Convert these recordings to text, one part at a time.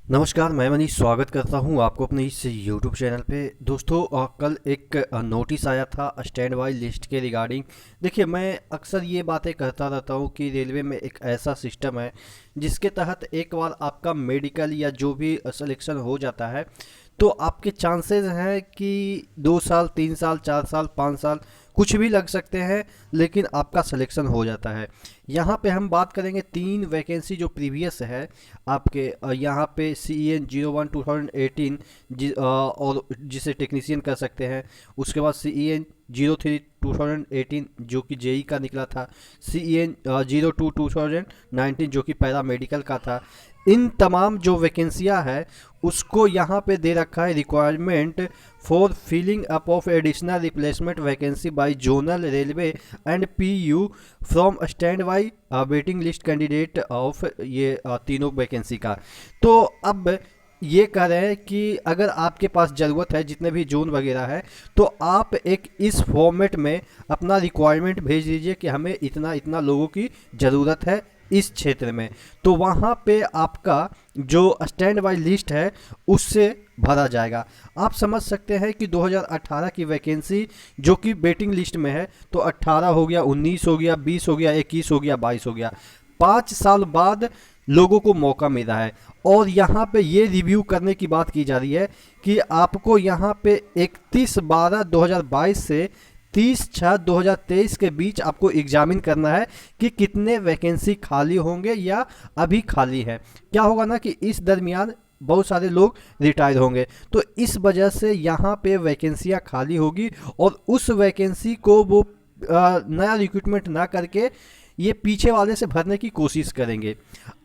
नमस्कार, मैं मनीष स्वागत करता हूं आपको अपने इस यूट्यूब चैनल पे। दोस्तों, कल एक नोटिस आया था स्टैंड बाई लिस्ट के रिगार्डिंग। देखिए, मैं अक्सर ये बातें कहता रहता हूं कि रेलवे में एक ऐसा सिस्टम है जिसके तहत एक बार आपका मेडिकल या जो भी सिलेक्शन हो जाता है तो आपके चांसेस हैं कि 2 साल, 3 साल, 4 साल, 5 साल कुछ भी लग सकते हैं, लेकिन आपका सिलेक्शन हो जाता है। यहाँ पे हम बात करेंगे 3 वैकेंसी जो प्रीवियस है आपके यहाँ पे CEN 01 2018 और जिसे टेक्नीशियन कर सकते हैं। उसके बाद CEN 03 2018 जो कि जेई का निकला था। CEN 02 2019 जो कि पैरा मेडिकल का था। इन तमाम जो वैकेंसियाँ है उसको यहाँ पे दे रखा है requirement for filling up of additional replacement vacancy by zonal railway and PU from stand by waiting list candidate of ये तीनों वैकेंसी का। तो अब ये कह रहे हैं कि अगर आपके पास ज़रूरत है जितने भी जोन वगैरह है तो आप एक इस फॉर्मेट में अपना रिक्वायरमेंट भेज दीजिए कि हमें इतना इतना लोगों की ज़रूरत है इस क्षेत्र में। तो वहाँ पे आपका जो स्टैंड बाई लिस्ट है उससे भरा जाएगा। आप समझ सकते हैं कि 2018 की वैकेंसी जो कि वेटिंग लिस्ट में है तो 18 हो गया, 19 हो गया, 20 हो गया, 21 हो गया, 22 हो गया। 5 साल बाद लोगों को मौका मिल रहा है और यहाँ पे ये रिव्यू करने की बात की जा रही है कि आपको यहाँ पे 31/12/2022 से 30/6/2023 के बीच आपको एग्जामिन करना है कि कितने वैकेंसी खाली होंगे या अभी खाली है। क्या होगा ना कि इस दरमियान बहुत सारे लोग रिटायर होंगे, तो इस वजह से यहाँ पे वैकेंसियाँ खाली होगी और उस वैकेंसी को वो नया रिक्रूटमेंट ना करके ये पीछे वाले से भरने की कोशिश करेंगे।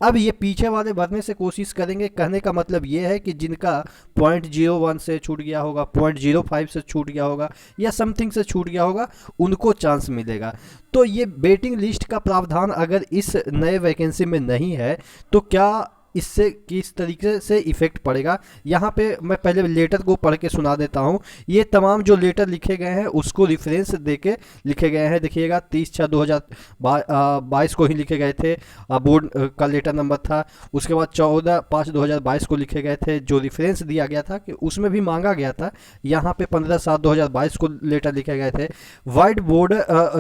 अब ये पीछे वाले भरने से कोशिश करेंगे कहने का मतलब ये है कि जिनका 0.01 से छूट गया होगा, 0.05 से छूट गया होगा या समथिंग से छूट गया होगा, उनको चांस मिलेगा। तो ये वेटिंग लिस्ट का प्रावधान अगर इस नए वैकेंसी में नहीं है तो क्या इससे किस तरीके से इफेक्ट पड़ेगा, यहाँ पे मैं पहले लेटर को पढ़ के सुना देता हूँ। ये तमाम जो लेटर लिखे गए हैं उसको रेफरेंस देके लिखे गए हैं। देखिएगा 30/6/2022 को ही लिखे गए थे, बोर्ड का लेटर नंबर था। उसके बाद 14/5/2022 को लिखे गए थे। जो रेफरेंस दिया गया था कि उसमें भी मांगा गया था, यहाँ पे 15/7/2022 को लेटर लिखे गए थे। वाइड बोर्ड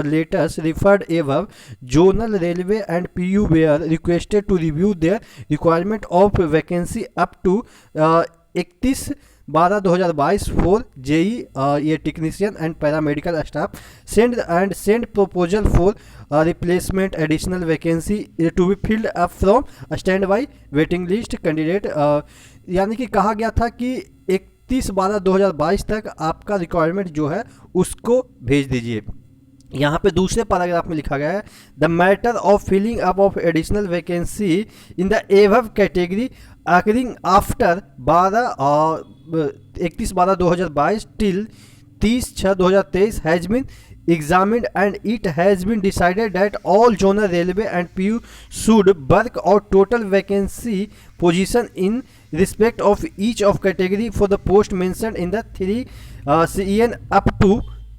लेटर्स रिफर्ड एवं zonal railway and PU were requested to review their requirement of vacancy up to 31/12/2022 for JE ये technician and paramedical staff send proposal for replacement additional vacancy to be filled up from stand by waiting list candidate. यानी कि कहा गया था कि 31/12/2022 तक आपका requirement जो है उसको भेज दीजिए। यहाँ पे दूसरे पैराग्राफ में लिखा गया है the matter of filling up of additional vacancy in the above category occurring after 31/12/2022 till 30/6/2023 has been examined and it has been decided that all zonal railway and PU should work out total vacancy position in respect of each of category for the post mentioned in the 3 CEN up to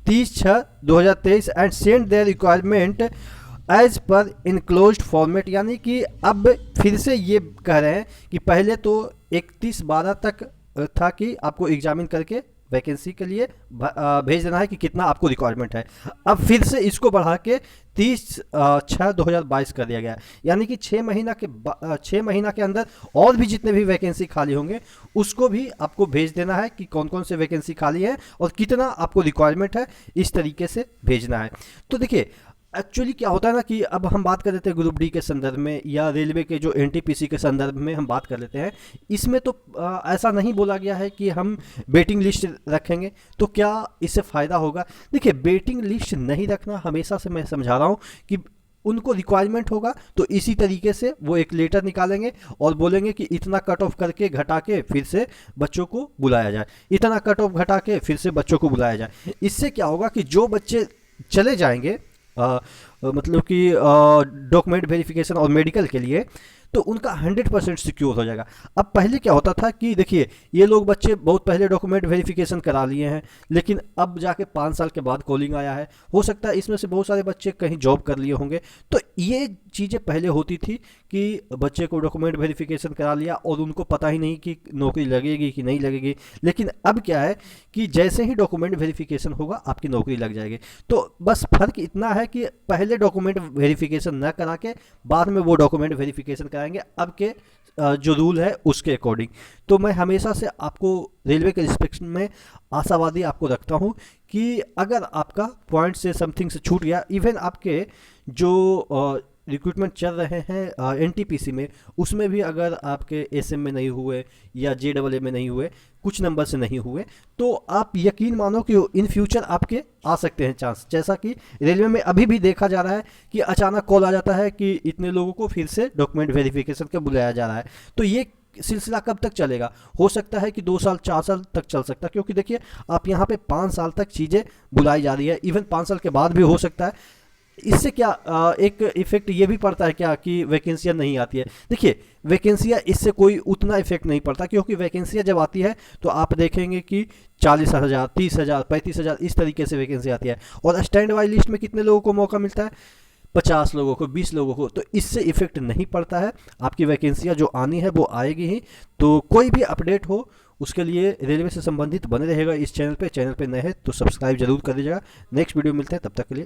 30/6/2023 and send their requirement as per enclosed format. यानी कि अब फिर से ये कह रहे हैं कि पहले तो 31/12 तक था कि आपको एग्जामिन करके वैकेंसी के लिए भेज देना है कि कितना आपको रिक्वायरमेंट है। अब फिर से इसको बढ़ा के 30/6/2022 कर दिया गया। यानी कि 6 महीना के अंदर और भी जितने भी वैकेंसी खाली होंगे उसको भी आपको भेज देना है कि कौन कौन से वैकेंसी खाली है और कितना आपको रिक्वायरमेंट है, इस तरीके से भेजना है। तो देखिए, एक्चुअली क्या होता है ना कि अब हम बात कर लेते हैं ग्रुप डी के संदर्भ में या रेलवे के जो NTPC के संदर्भ में हम बात कर लेते हैं। इसमें तो ऐसा नहीं बोला गया है कि हम वेटिंग लिस्ट रखेंगे, तो क्या इससे फ़ायदा होगा? देखिए, वेटिंग लिस्ट नहीं रखना, हमेशा से मैं समझा रहा हूँ कि उनको रिक्वायरमेंट होगा तो इसी तरीके से वो एक लेटर निकालेंगे और बोलेंगे कि इतना कट ऑफ करके घटा के फिर से बच्चों को बुलाया जाए, इतना कट ऑफ घटा के फिर से बच्चों को बुलाया जाए। इससे क्या होगा कि जो बच्चे चले जाएंगे मतलब कि डॉक्यूमेंट वेरिफिकेशन और मेडिकल के लिए, तो उनका 100% सिक्योर हो जाएगा। अब पहले क्या होता था कि देखिए ये लोग बच्चे बहुत पहले डॉक्यूमेंट वेरिफिकेशन करा लिए हैं, लेकिन अब जाके 5 साल के बाद कॉलिंग आया है, हो सकता है इसमें से बहुत सारे बच्चे कहीं जॉब कर लिए होंगे। तो ये चीज़ें पहले होती थी कि बच्चे को डॉक्यूमेंट वेरिफिकेशन करा लिया और उनको पता ही नहीं कि नौकरी लगेगी कि नहीं लगेगी। लेकिन अब क्या है कि जैसे ही डॉक्यूमेंट वेरिफिकेशन होगा आपकी नौकरी लग जाएगी। तो बस फर्क इतना है कि पहले डॉक्यूमेंट वेरिफिकेशन ना करा के बाद में वो डॉक्यूमेंट वेरिफिकेशन कराएंगे अब के जो रूल है उसके अकॉर्डिंग। तो मैं हमेशा से आपको रेलवे के रिस्पेक्ट में आशावादी आपको रखता हूँ कि अगर आपका पॉइंट से समथिंग से छूट गया, इवन आपके जो रिक्रूटमेंट चल रहे हैं एनटीपीसी में, उसमें भी अगर आपके एसएम में नहीं हुए या जेडबलए में नहीं हुए, कुछ नंबर से नहीं हुए, तो आप यकीन मानो कि इन फ्यूचर आपके आ सकते हैं चांस। जैसा कि रेलवे में अभी भी देखा जा रहा है कि अचानक कॉल आ जाता है कि इतने लोगों को फिर से डॉक्यूमेंट वेरिफिकेशन के बुलाया जा रहा है। तो ये सिलसिला कब तक चलेगा? हो सकता है कि 2 साल 4 साल तक चल सकता है, क्योंकि देखिए आप यहाँ पे 5 साल तक चीज़ें बुलाई जा रही है, इवन 5 साल के बाद भी हो सकता है। इससे क्या एक इफेक्ट ये भी पड़ता है क्या कि वैकेंसियाँ नहीं आती है? देखिए वैकेंसियाँ इससे कोई उतना इफेक्ट नहीं पड़ता, क्योंकि वैकेंसियाँ जब आती है तो आप देखेंगे कि 40,000 30,000 35,000 इस तरीके से वैकेंसी आती है। और स्टैंड बाई लिस्ट में कितने लोगों को मौका मिलता है? 50 लोगों को, 20 लोगों को। तो इससे इफेक्ट नहीं पड़ता है, आपकी वैकेंसियाँ जो आनी है वो आएगी ही। तो कोई भी अपडेट हो उसके लिए रेलवे से संबंधित बने रहेगा इस चैनल पे। चैनल पे नए हैं तो सब्सक्राइब जरूर कर दीजिएगा। नेक्स्ट वीडियो मिलते हैं, तब तक के लिए